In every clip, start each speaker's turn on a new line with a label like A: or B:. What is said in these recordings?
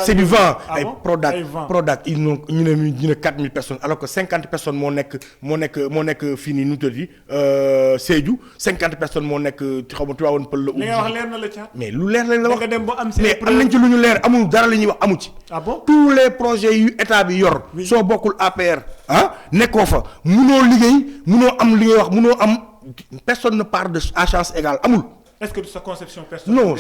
A: c'est du vent.
B: Ah
A: ay
B: bon?
A: Prodac ñu ne 4000 personnes alors que 50 personnes moo nekk fii nii nu mu tudd Sédhiou 50 personnes moo nekk xaw ma Tivaouane Peulh la.
B: li nga wax leer na la Thiat.
A: mais lu leer lañ la wax
B: nga dem ba am seen
A: mais am nañ ci lu ñu leer amul dara la ñuy wax amu ci.
B: ah bon
A: tous les projets yu état bi yor. soo bokkul APR nekkoo fa munoo liggéey munoo am li ngay wax munoo am personne ne part de à chance égale amul.
B: est-ce que sa conception personnelle
A: non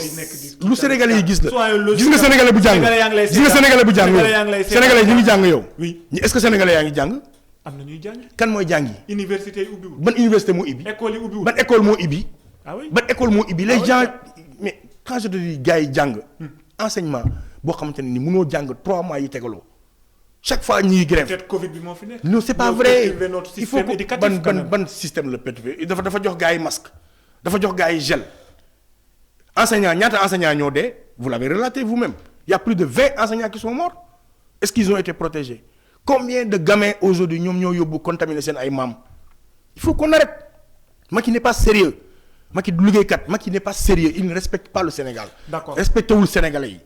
A: lu Sénégalais yi gis la gis nga Sénégalais bu jàng
B: gis nga
A: Sénégalais bu jàng yow Sénégalais ñu ngi jàng yow.
B: oui
A: est-ce que Sénégalais yaa ngi jàng.
B: am na ñuy jàng.
A: kan mooy jàng yi.
B: université yi ubbiwul.
A: ban université moo ibbi.
B: école yi ubbiwul.
A: ban école moo ibbi.
B: ah oui
A: ban école moo ibbi les
B: oui,
A: gens mais quand je te dis gars yi jàng. enseignement boo xamante ne ni mënoo jàng 3 mois yi tegaloo chaque fois ñuy grève.
B: peut-être Covid bi moo fi nekk.
A: non c'est pas vrai
B: il faut que
A: ban système la perturbé dafa jox gars yi masque dafa jox gars yi gel. enseignants ñaata enseignants ñoo dee vous l'avez relaté vous-même il y a plus de 20 enseignants qui sont morts est-ce qu'ils ont été protégés combien de gamins aujourd'hui ñoom ñoo yóbbu contaminé seen ay maam il faut qu'on arrête Macky n'est pas sérieux Macky du liggéeykat Macky n'est pas sérieux il ne respecte pas le Sénégal.
B: d'accord
A: respectewul Sénégalais yi.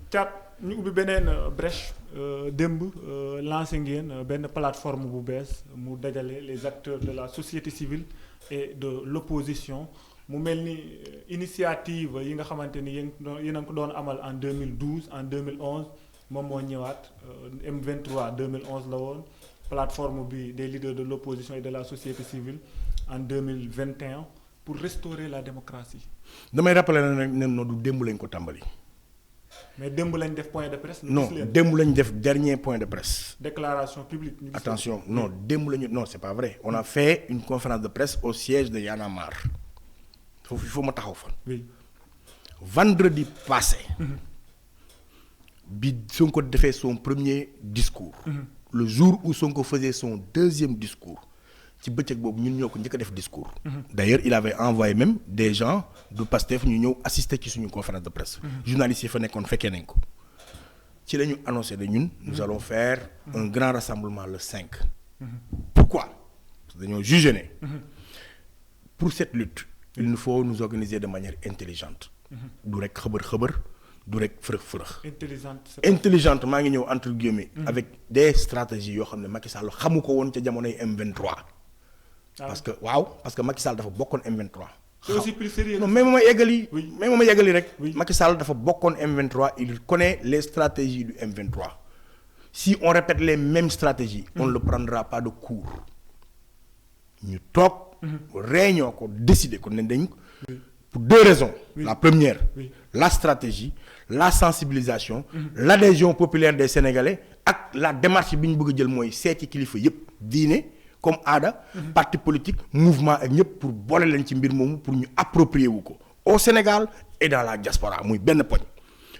B: Thiat ñu ubbi beneen brèche démb lancé ngeen benn plateforme bu bees mu dajale les acteurs de la société civile et de l'opposition mu mel ni initiative yi nga xamante ni yéen a ko doon amal en 2012 en 2011 moom moo ñëwaat M23 2011 la woon plateforme bi des leaders de l'opposition et de la société civile en 2021 pour restaurer la démocratie.
A: damay rappeler na ne non du démb lañ ko tàmbali.
B: mais démb lañ def point de presse.
A: non démb lañ def dernier point de presse.
B: déclaration publique.
A: attention non démb lañu non c'est pas vrai on a fait une conférence de presse au siège de Y'en a marre foofu il faut ma taxaw fa.
B: oui
A: vendredi passé. bi Sonko defee son premier discours. le jour où Sonko faisait son deuxième discours ci bëccëg boobu ñun ñoo ko njëkk a def discours. d'ailleurs il avait envoyé même des gens du Pastef ñu ñëw assister ci suñu conférence de presse. journalistes yi fa nekkoon fekkee nañ ko. ci la ñu annoncé de ñun. nous allons faire un grand rassemblement le 5. pourquoi parce que dañoo jugé ne. pour cette lutte il nous faut nous organiser de manière intelligente. du rek xëbër du rek fërëx. intelligente maa ngi ñëw entre guillemets. avec des stratégies yoo xam ne Macky Sall xamu ko woon ca jamonoy M23. parce que Macky Sall dafa bokkoon M23.
B: c'est aussi plus sérieux.
A: non mais ma yeggali.
B: oui
A: mais ma yeggali rek.
B: oui
A: Macky Sall dafa bokkoon M23 il connaît les stratégies du M23 si on répète les mêmes stratégies. on ne le prendra pas de court. ñu toog. réunion ko décider ko ne dañ. pour 2 raisons. la première. la stratégie la sensibilisation. l'adhésion populaire des Sénégalais ak la démarche bi ñu bëgg a jël mooy seeti kilifa yépp diine comme aada. parti politique mouvement ak ñëpp pour boole leen ci mbir moomu pour ñu approprier wu ko au Sénégal et dans la diaspora muy benn poñ.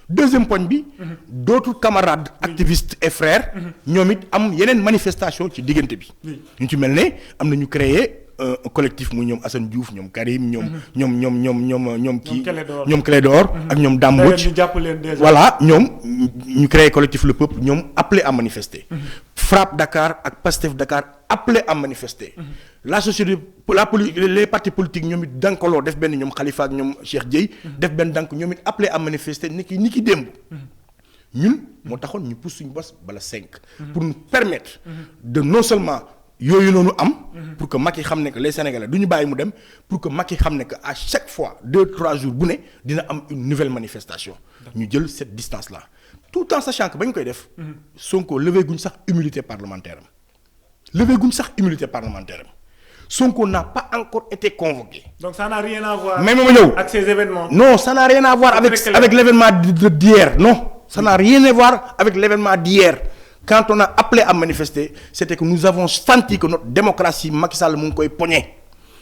A: deuxième poñ bi. d'autres camarades activistes et frères. ñoom it am yeneen manifestation ci diggante bi. ñu ci mel ne am na ñu créer un collectif muy ñoom Assane Diouf ñoom Karim ñoom kii ñoom Clédor ak ñoom Dame Mbodj voilà ñoom ñu créé collectif Le Peuple ñoom appelé à manifester. FRAPP Dakar ak PASTEF Dakar appelé à manifester. la société les partis politiques ñoom it dankaloo def benn ñoom Khalifa ak ñoom Cheikh Dieye def benn dank ñoom it appelé à manifester ni ki démb. ñun moo taxoon ñu pousse suñu bos bala 5. pour nous permettre de non seulement yooyu noonu am. pour que Macky xam ne que les Sénégalais du ñu bàyyi mu dem pour que Macky xam ne que à chaque fois 2-3 jours bu ne dina am une nouvelle manifestation. ñu jël cette distance là tout en sachant que ba ñu koy def. Sonko levé guñ sax immunité parlementaire am. Sonko n'a pas encore été convoqué.
B: donc ça n'a rien à voir.
A: mais ma ñëw
B: ak ces événements.
A: non ça n'a rien à voir avec l'événement d'hier non. ça n'a rien à voir avec l'événement d'hier. Quand on a appelé à manifester c'était que nous avons senti que notre démocratie Macky Sall mu ngi koy poñe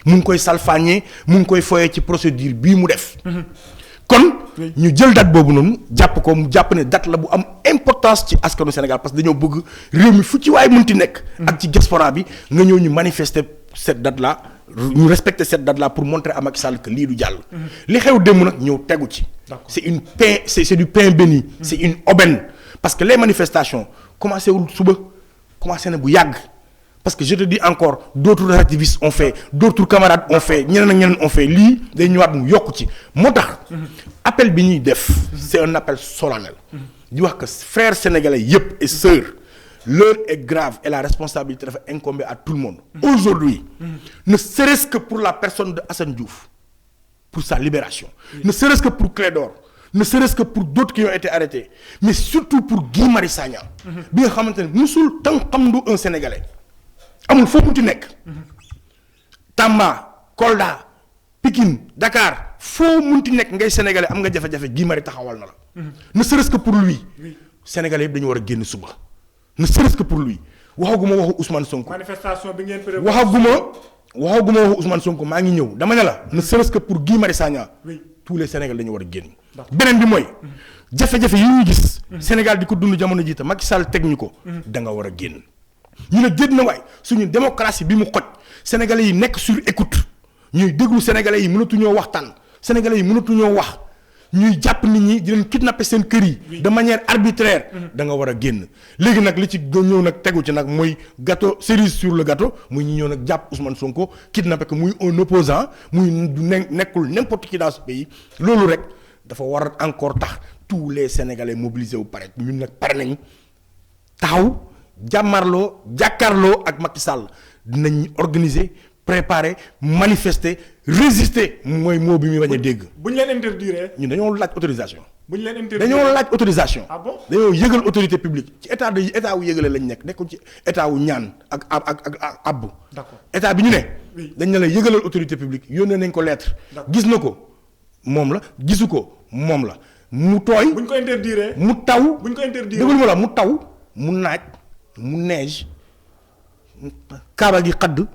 A: mu ngi koy salfaañe mu ngi koy foyee ci procédure bii mu def. kon ñu jël date boobu noonu jàpp ko mu jàpp ne date la bu am importance ci askanu Sénégal parce que dañoo bëgg réew mi fu ci waay mënti nekk. ak ci diaspora bi nga ñëw ñu manifester cette date là ñu respecter cette date là pour montrer à Macky Sall que lii du jàll. li xew démb nag ñëw tegu ci. c'est du pain béni. c'est une aubaine parce que les manifestations. commencé wul suba commencé na bu yàgg parce que je te dis encore d'autres activistes ont fait d'autres camarades ont fait ñeneen ak ñeneen ont fait lii day ñëwaat mu yokku ci moo tax appel bi ñuy def c'est un appel solennel di wax que frères sénégalais yëpp et sœurs l'heure est grave et la responsabilité dafa incomber à tout le monde. Aujourd'hui ne serait-ce que pour la personne de Assane Diouf pour sa libération, ne serait-ce que pour Clédor, ne serait-ce que pour d'autres qui ont été arrêtés, mais surtout pour Guy Marius Sagna bi nga xamante ne musul tànqamlu un sénégalais amul foo munti nekk Tamba Kolda Pikine Dakar foo munti nekk ngay sénégalais am nga jafe-jafe Guy Marius taxawal na la ne serait-ce que pour lui sénégalais yëpp dañu war a génn suba ne serait-ce que pour lui waxaguma waxu Ousmane Sonko
B: manifestation bi ngeen prévu
A: waxaguma waxu Ousmane Sonko maa ngi ñëw dama ne la ne serait-ce que pour Guy Marius Sagna tous les sénégalais dañu war a génn beneen bi mooy jafe-jafe yi ñuy gis Sénégal di ko dund jamono jiite Macky Sall teg ñu ko da nga war a génn ñu ne génn na waay suñu démocratie bi mu xoj sénégalais yi nekk sur écoute ñuy déglu sénégalais yi mënatuñoo waxtaan sénégalais yi mënatuñoo wax ñuy jàpp nit ñi di leen kidnapper seen kër yi de manière arbitraire da nga war a génn léegi nag li ci ñëw nag tegu ci nag mooy gâteau cerise sur le gâteau muy ñu ñëw nag jàpp Ousmane Sonko kidnapper ko muy un opposant muy nekkul n'importe qui dans ce pays loolu rek dafa war encore tax tous les sénégalais mobilisés wu pare ñun nag pare nañ taxaw jàkkaarloo ak Macky Sall dinañ organiser préparer manifester résister mooy moo bi muy bañ a dégg.
B: bu ñu leen interdire.
A: ñun dañoo laaj autorisation.
B: bu ñu leen interdire
A: dañoo laaj autorisation.
B: ah bon
A: dañoo yëgal autorité publique ci état wu yëgale lañ nekk nekkul ci état wu ñaan ak abbu.
B: d'accord
A: état bi ñu ne.
B: oui
A: dañ ne la yëgalal autorité publique yónnee nañ ko lettre. gis na ko moom la gisu ko moom la mu tooy.
B: bu ñu ko interdire.
A: mu taw
B: bu ñu ko interdire
A: déglu ma la mu taw mu naaj mu neige kaaba gi xadd.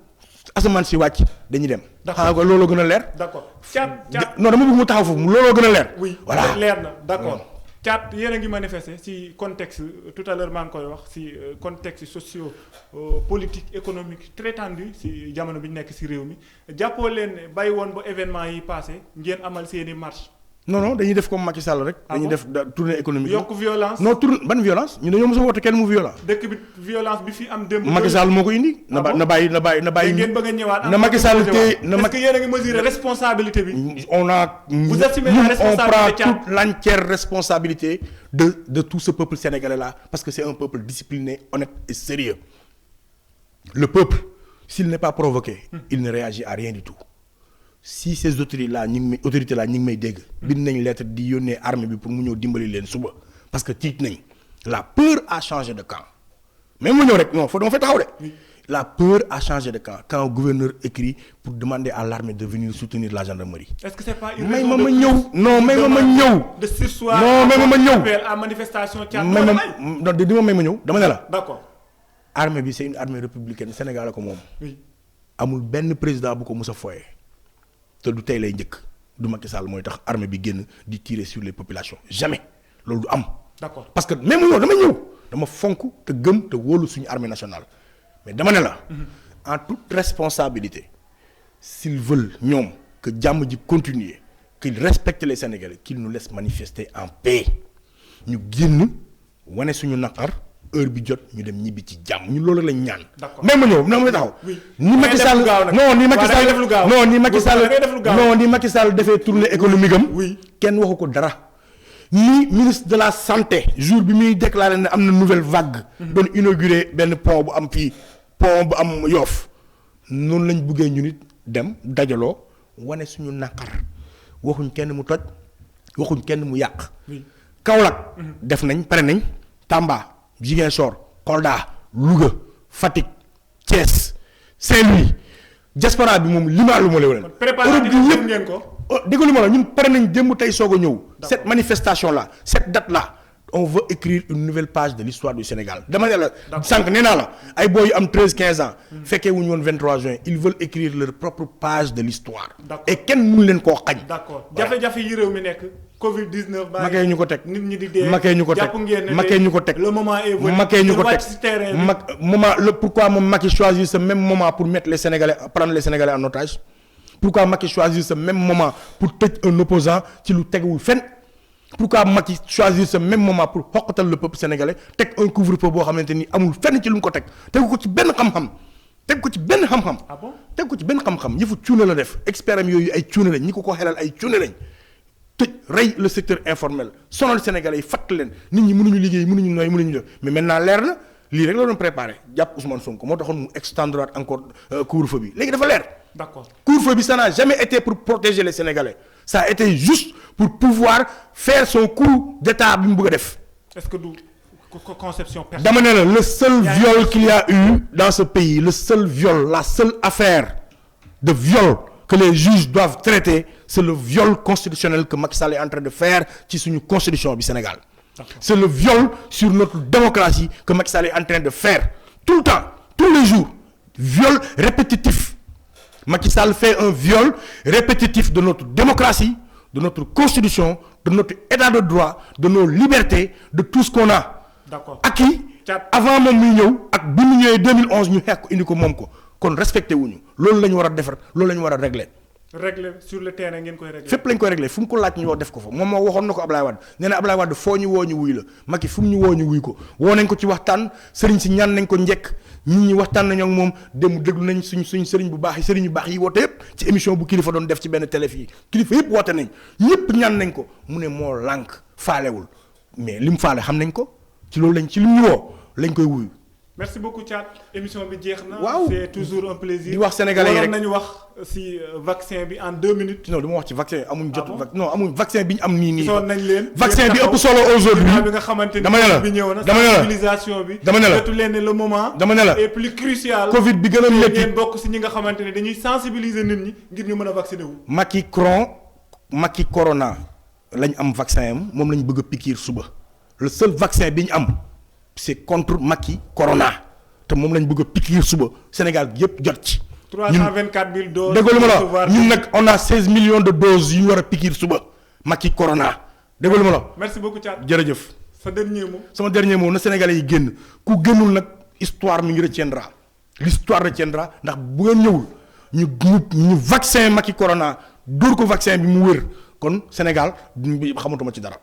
A: asamaan si wàcc dañuy dem. xanaa ko looloo gën a leer.
B: d'accord caat
A: non dama bëgg mu taxaw foofu looloo gën a leer.
B: oui
A: voilà
B: leer na d'accord. caat yéen a ngi manifester ci contexte tout à l'heure maa ngi koy wax ci contexte socio politique économique très tendu ci jamono bi ñu nekk ci réew mi jàppoo leen ne bàyyi woon ba événement yi passé ngeen amal seeni marche.
A: non dañuy def comme Macky Sall rek. dañuy def tournée économique.
B: yokk violence.
A: non ban violence ñu dañoo mos a woote kenn mu violent.
B: dëkk bi violence bi fi am démb.
A: Macky Sall moo ko indi. na bàyyi.
B: ngeen bëgg a ñëwaat.
A: na Macky Sall téye na
B: est-ce que yéen a ngi mesurer responsabilité bi.
A: vous
B: assumez la responsabilité
A: on prend toute l'entière responsabilité de tout ce peuple sénégalais là parce que c'est un peuple discipliné honnête et sérieux le peuple s'il n'est pas provoqué. il ne réagit à rien du tout. si ces autorités là ñu ngi may dégg. bind nañ lettre di yónnee armée bi pour mu ñëw dimbali leen suba parce que tiit nañ la peur a changé de camp mais mu ñëw rek non dama fay taxaw de. la peur a changé de camp quand le gouverneur écrit pour demander à l'armée de venir soutenir la gendarmerie.
B: est-ce que c'est pas une
A: may
B: raison
A: ma ñëw non may ma ñëw.
B: de sursoir
A: non may ma ñëw
B: appel à manifestation Thiat
A: di ma may ma ñëw dama ne la.
B: d'accord.
A: armée bi c'est une armée républicaine Sénégal la ko moom.
B: oui
A: amul benn président bu ko mës a foyee. te du tey lay njëkk du Macky Sall mooy tax armée bi génn di tirer sur les populations jamais loolu du am.
B: d'accord
A: parce que même ñëw dama fonk te gëm te wóolu suñu armée nationale mais dama ne la. en toute responsabilité s'ils veulent ñoom que jàmm ji continuer qu'ils respectent les Sénégalais qu'ils nous laissent manifester en paix ñu génn wane suñu naqar heure bi jot ñu dem ñibbi ci jàmm ñun loolu lañ ñaan.
B: d'accord
A: même ma ñëw na ma taxaw. ni Macky Sall ni Macky Sall defee tournée économique am. kenn waxu ko dara. ni ministre de la santé jour bi muy déclaré ne am na nouvelle vague. doon inauguré benn pont bu am fii pont bu am Yoff noonu lañ buggee ñu nit dem dajaloo wane suñu naqar waxuñ kenn mu toj waxuñ kenn mu yàq. Kaolack def nañ pare nañ Tamba. Ziguinchor Kolda Louga Fatick Thiès Saint-Louis diaspora bi moom limaalu ma la leen.
B: préparatif bi ngeen ko.
A: déglu ma la ñun pare nañ démb tey soog a ñëw. cette manifestation là cette date là on veut écrire une nouvelle page de l'histoire du Sénégal dama ne la. sànq nee naa la ay boy yu am 13-15 ans. fekkee wu ñu woon 23 juin ils veulent écrire leur propre page de l'histoire. et kenn mënu leen koo xañ.
B: d'accord jafe-jafe yi réew mi nekk. Covid 19 baa
A: Macky ñu ko teg
B: nit ñi di dee.
A: Macky ñu ko teg
B: jàpp ngeen ne
A: Macky ñu ko teg
B: le moment est venu.
A: Macky ñu ko teg
B: ci terrain bi.
A: moment pourquoi moom Macky choisit ce même moment pour mettre les Sénégalais prendre les Sénégalais en otage pourquoi Macky choisit ce même moment pour tëj un opposant ci lu teguwul fenn pourquoi Macky choisit ce même moment pour xoqatal le peuple sénégalais teg un couvre-feu boo xamante ni amul fenn ci lu mu ko teg tegu ko ci benn xam-xam. teg ko ci benn xam-xam.
B: ah bon
A: teg ko ci benn xam-xam yëfu cuune la def expert am yooyu ay cuune lañ ñi ko xelal ay cuune lañ tëj rey le secteur informel sonal Sénégalais yi fàtt leen nit ñi mënuñu liggéey mënuñu nooy mënuñu def mais maintenant leer na lii rek la doon préparé jàpp Ousmane Sonko moo taxoon mu extendre encore couvre-feu bi léegi dafa leer.
B: D'accord.
A: Couvre-feu bi ça n'a jamais été pour protéger les Sénégalais ça a été juste pour pouvoir faire son coup d'état bi mu bëgg a def.
B: Est-ce que du conception personnelle.
A: dama ne la le seul viol qu'il y a eu dans ce pays le seul viol la seule affaire de viol que les juges doivent traiter c'est le viol constitutionnel que Macky Sall est en train de faire ci suñu constitution bi Sénégal. C'est le viol sur notre démocratie que Macky Sall est en train de faire tout le temps tous les jours viol répétitif Macky Sall fait un viol répétitif de notre démocratie de notre constitution de notre état de droit de nos libertés de tout ce qu'on a.
B: D'accord.
A: acquis avant moom muy ñëw ak bi mu ñëwee 2011 ñu xeex ko indi ko moom ko kon respecté wuñu loolu la ñu war a defar loolu la ñu war a régler.
B: Régler sur le terrain ngeen koy régler.
A: fépp lañ koy régler fu mu ko laaj ñu wax def ko fa moom moo waxoon na ko Ablaye Wade nee na Ablaye Wade foo ñu woo ñu wuy la Macky fu mu ñu woo ñu wuy ko woo nañ ko ci waxtaan sëriñ si ñaan nañ ko njëkk nit ñi waxtaan nañoo ak moom dem déglu nañ suñ sëriñ bu baax yi sëriñ yu baax yi woote yëpp ci émission bu kilifa doon def ci benn télé fii kilifa yëpp woote nañ ñëpp ñaan nañ ko mu ne moo lànk faalewul mais li mu faale xam nañ ko ci loolu lañ ci li mu woo lañ koy wuyu.
B: Merci beaucoup Thiat émission bi jeex na.
A: waaw
B: c'est toujours un plaisir.
A: di wax sénégalais yi rek
B: nañu wax ci vaccin bi en 2 minutes.
A: non du ma wax ci vaccin amuñ jot. non amuñ vaccin bi ñu am nii.
B: gisoon nañ leen.
A: vaccin bi ëpp solo aujourd'hui
B: bi nga xamante ni
A: dama ne la
B: bi ñëw na.
A: dama ne la
B: sensibilisation bi.
A: dama ne la
B: jotu leen ne le moment.
A: dama ne la
B: est plus crucial.
A: Covid bi gën a métti
B: ngeen bokk ci ñi nga xamante ne dañuy sensibiliser nit ñi ngir ñu mën a vacciner wu.
A: Macky Corona lañ am vaccin am moom lañ bëgg a piqûre suba le seul vaccin bi ñu am c'est contre Macky Corona. te moom lañ bëgg a piqûre suba Sénégal yëpp jot ci.
B: 324 000 doses.
A: déglu ma la ñun nag on a 16 millions de doses yu ñu war a piqûre suba Macky Corona déglu ma la.
B: merci beaucoup Thiat.
A: jërëjëf.
B: sa dernier mot.
A: sama dernier mot na Sénégalais yi génn ku génnul nag histoire mi ngi retiendra l'histoire retiendra ndax bu ngeen ñëwul ñu vaccin Macky Corona dóor ko vaccin bi mu wér kon Sénégal xamatuma ci dara.